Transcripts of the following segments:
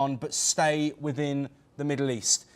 on, but stay within the Middle East.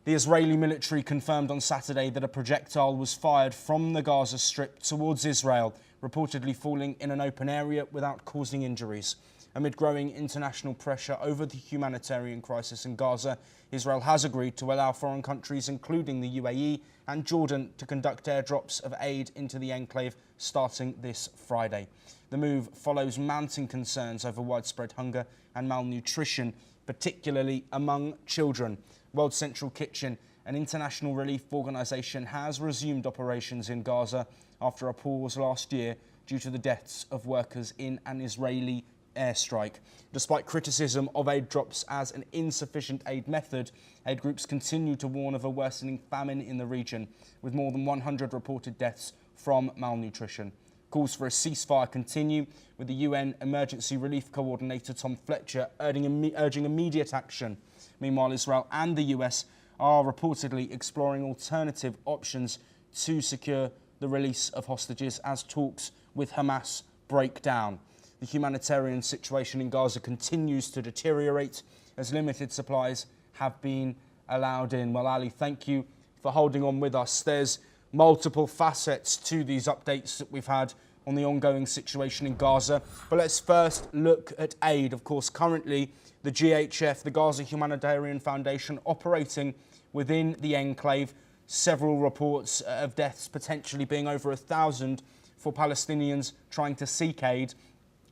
The Israeli military confirmed on Saturday that a projectile was fired from the Gaza Strip towards Israel, reportedly falling in an open area without causing injuries. Amid growing international pressure over the humanitarian crisis in Gaza, Israel has agreed to allow foreign countries, including the UAE and Jordan, to conduct airdrops of aid into the enclave starting this Friday. The move follows mounting concerns over widespread hunger and malnutrition, particularly among children. World Central Kitchen, an international relief organisation, has resumed operations in Gaza after a pause last year due to the deaths of workers in an Israeli airstrike. Despite criticism of aid drops as an insufficient aid method, aid groups continue to warn of a worsening famine in the region, with more than 100 reported deaths from malnutrition. Calls for a ceasefire continue, with the UN Emergency Relief Coordinator Tom Fletcher urging immediate action. Meanwhile, Israel and the US are reportedly exploring alternative options to secure the release of hostages as talks with Hamas break down. The humanitarian situation in Gaza continues to deteriorate as limited supplies have been allowed in. Well, Ali, thank you for holding on with us. There's multiple facets to these updates that we've had on the ongoing situation in Gaza. But let's first look at aid. Of course, currently the GHF, the Gaza Humanitarian Foundation, operating within the enclave. Several reports of deaths, potentially being over 1,000 for Palestinians trying to seek aid.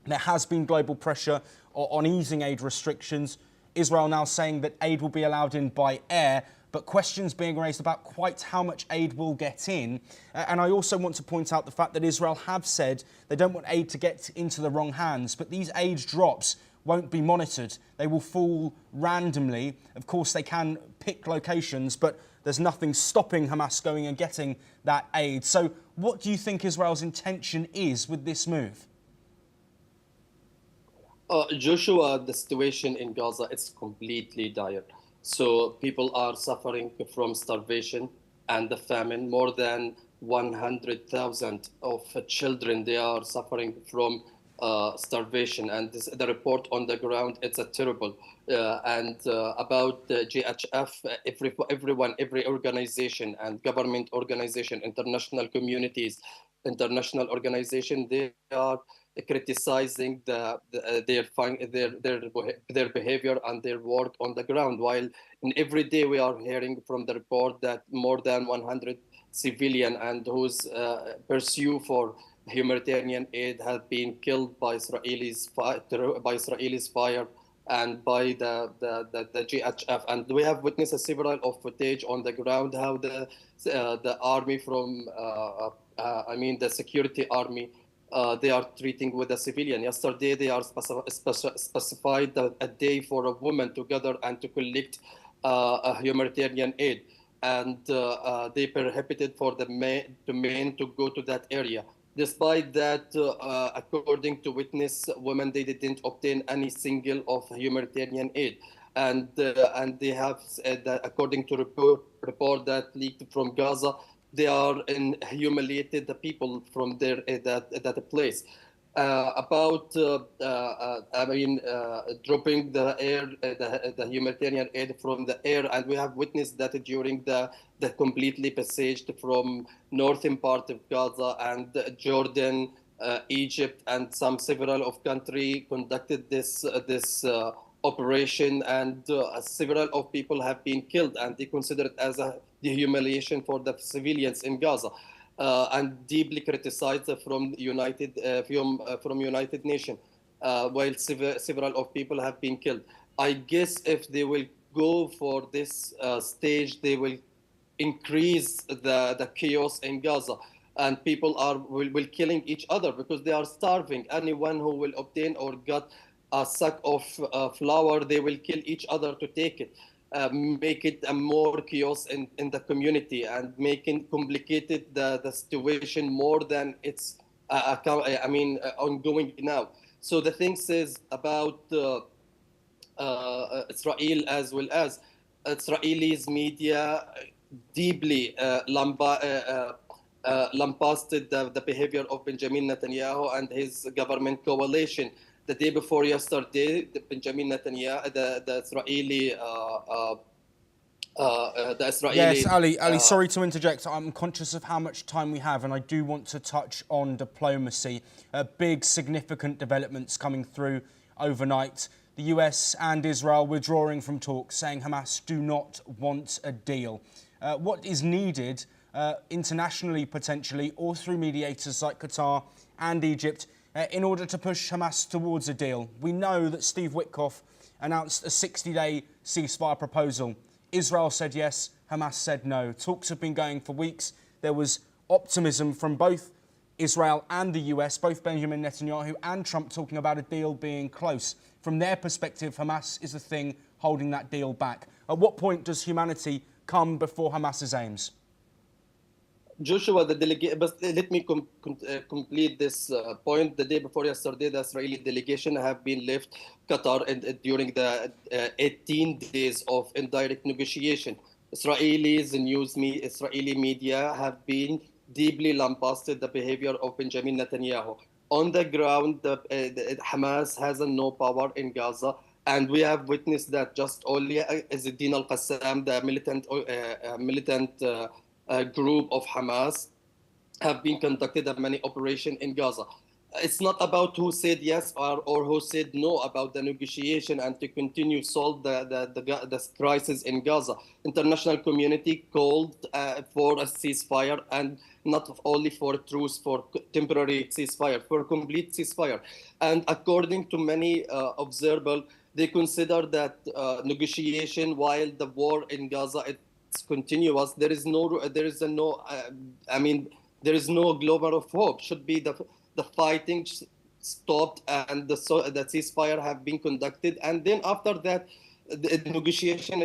There has been global pressure on easing aid restrictions. Israel now saying that aid will be allowed in by air, but questions being raised about quite how much aid will get in. And I also want to point out the fact that Israel have said they don't want aid to get into the wrong hands, but these aid drops won't be monitored. They will fall randomly. Of course, they can pick locations, but there's nothing stopping Hamas going and getting that aid. So what do you think Israel's intention is with this move? Joshua, the situation in Gaza is completely dire. So people are suffering from starvation and the famine. More than 100,000 of children, they are suffering from starvation. And the report on the ground, it's a terrible. About the GHF, every organization and government organization, international communities, international organization, they are criticizing their behavior and their work on the ground. While every day we are hearing from the report that more than 100 civilian and whose pursue for humanitarian aid have been killed by Israelis fire and by the GHF. And we have witnessed several of footage on the ground how the army from the security army. They are treating with a civilian. Yesterday, they are specified a day for a woman to gather and to collect a humanitarian aid. And they prohibited for the men to go to that area. Despite that, according to witness, women, they didn't obtain any single of humanitarian aid. And they have said that, according to report that leaked from Gaza, they are humiliated the people from their that place. Dropping the air, the humanitarian aid from the air, and we have witnessed that during the completely besieged from northern part of Gaza and Jordan, Egypt, and several of country conducted this operation, and several of people have been killed, and they consider it as the humiliation for the civilians in Gaza, and deeply criticized from United Nations, while several of people have been killed. I guess if they will go for this stage, they will increase the chaos in Gaza, and people will killing each other because they are starving. Anyone who will obtain or got a sack of flour, they will kill each other to take it. Make it a more chaos in the community and making complicated the situation more than it's ongoing now. So the thing says about Israel, as well as Israelis media, deeply lambasted the behavior of Benjamin Netanyahu and his government coalition. The day before yesterday, Benjamin Netanyahu, the Israeli Yes, Ali, sorry to interject. I'm conscious of how much time we have, and I do want to touch on diplomacy. Big, significant developments coming through overnight. The US and Israel withdrawing from talks, saying Hamas do not want a deal. What is needed internationally, potentially, or through mediators like Qatar and Egypt, in order to push Hamas towards a deal? We know that Steve Witkoff announced a 60-day ceasefire proposal. Israel said yes, Hamas said no. Talks have been going for weeks. There was optimism from both Israel and the US, both Benjamin Netanyahu and Trump talking about a deal being close. From their perspective, Hamas is the thing holding that deal back. At what point does humanity come before Hamas's aims? Joshua, the delegate, but let me complete this point. The day before yesterday, the Israeli delegation have been left Qatar during the 18 days of indirect negotiation. Israeli media have been deeply lambasted the behavior of Benjamin Netanyahu. On the ground, Hamas has no power in Gaza, and we have witnessed that just only Izzeddin al-Qassam, the militant group of Hamas, have been conducted a many operations in Gaza. It's not about who said yes or who said no about the negotiation and to continue solve the crisis in Gaza. International community called for a ceasefire, and not only for truce, for temporary ceasefire, for complete ceasefire. And according to many observers, they consider that negotiation while the war in Gaza it's continuous. There is no glimmer of hope. Should be the fighting stopped and the ceasefire have been conducted, and then after that, the negotiation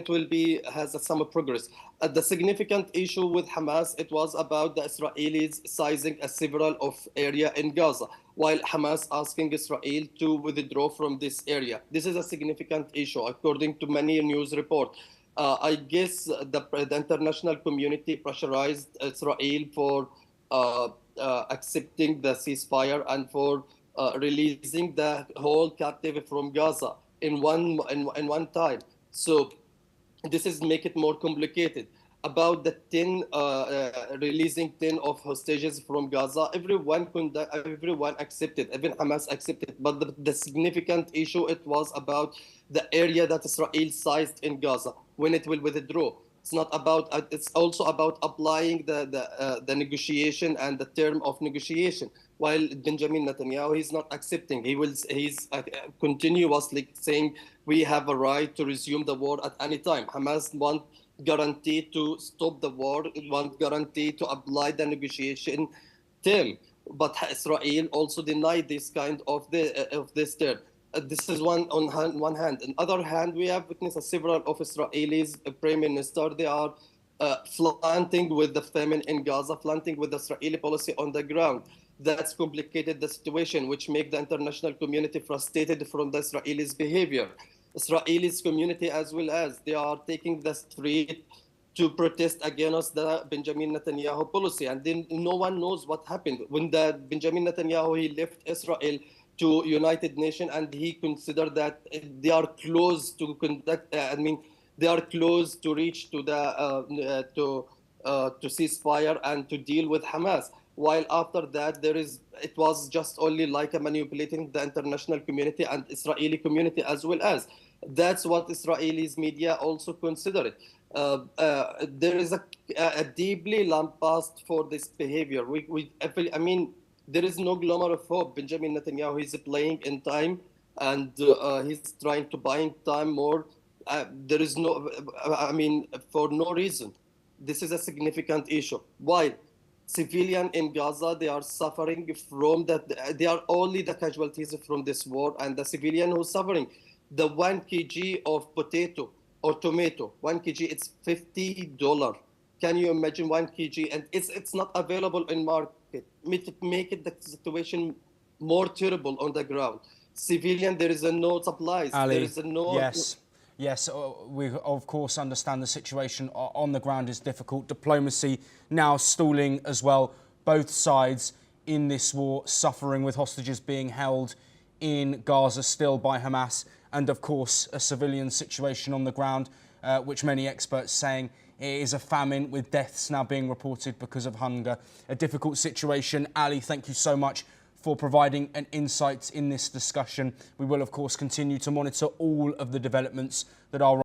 has some progress. The significant issue with Hamas, it was about the Israelis seizing several of area in Gaza, while Hamas asking Israel to withdraw from this area. This is a significant issue, according to many news reports. I guess the international community pressurized Israel for accepting the ceasefire and for releasing the whole captive from Gaza in one time. So this is make it more complicated. About the releasing 10 of hostages from Gaza, everyone accepted, even Hamas accepted. But the significant issue, it was about the area that Israel seized in Gaza, when it will withdraw. It's not about. It's also about applying the negotiation and the term of negotiation. While Benjamin Netanyahu, he's not accepting. He's continuously saying we have a right to resume the war at any time. Hamas want guarantee to stop the war, want guarantee to apply the negotiation term. But Israel also denied this kind of this term. This is one hand. On the other hand, we have witnessed several of Israelis, prime minister, they are flaunting with the famine in Gaza, flaunting with the Israeli policy on the ground. That's complicated the situation, which make the international community frustrated from the Israelis' behavior. Israelis community as well as they are taking the street to protest against the Benjamin Netanyahu policy. And then no one knows what happened. When the Benjamin Netanyahu, he left Israel to United Nations, and he considered that they are close to conduct, they are close to reach to the to ceasefire and to deal with Hamas. While after that, it was just only like a manipulating the international community and Israeli community as well as. That's what Israelis media also consider it. There is a deeply lambast for this behavior. There is no glimmer of hope. Benjamin Netanyahu is playing in time, and he's trying to buy time more. There is no, for no reason. This is a significant issue. Why? Civilians in Gaza, they are suffering from that. They are only the casualties from this war, and the civilian who's suffering. The 1 kg of potato or tomato, 1 kg, it's $50. Can you imagine 1 kg? And it's not available in market. Make it the situation more terrible on the ground. Civilian, there is no supplies. Ali, there is no. Yes, we of course understand the situation on the ground is difficult. Diplomacy now stalling as well. Both sides in this war suffering with hostages being held in Gaza still by Hamas, and of course a civilian situation on the ground, which many experts saying it is a famine with deaths now being reported because of hunger. A difficult situation. Ali, thank you so much for providing an insight in this discussion. We will of course continue to monitor all of the developments that are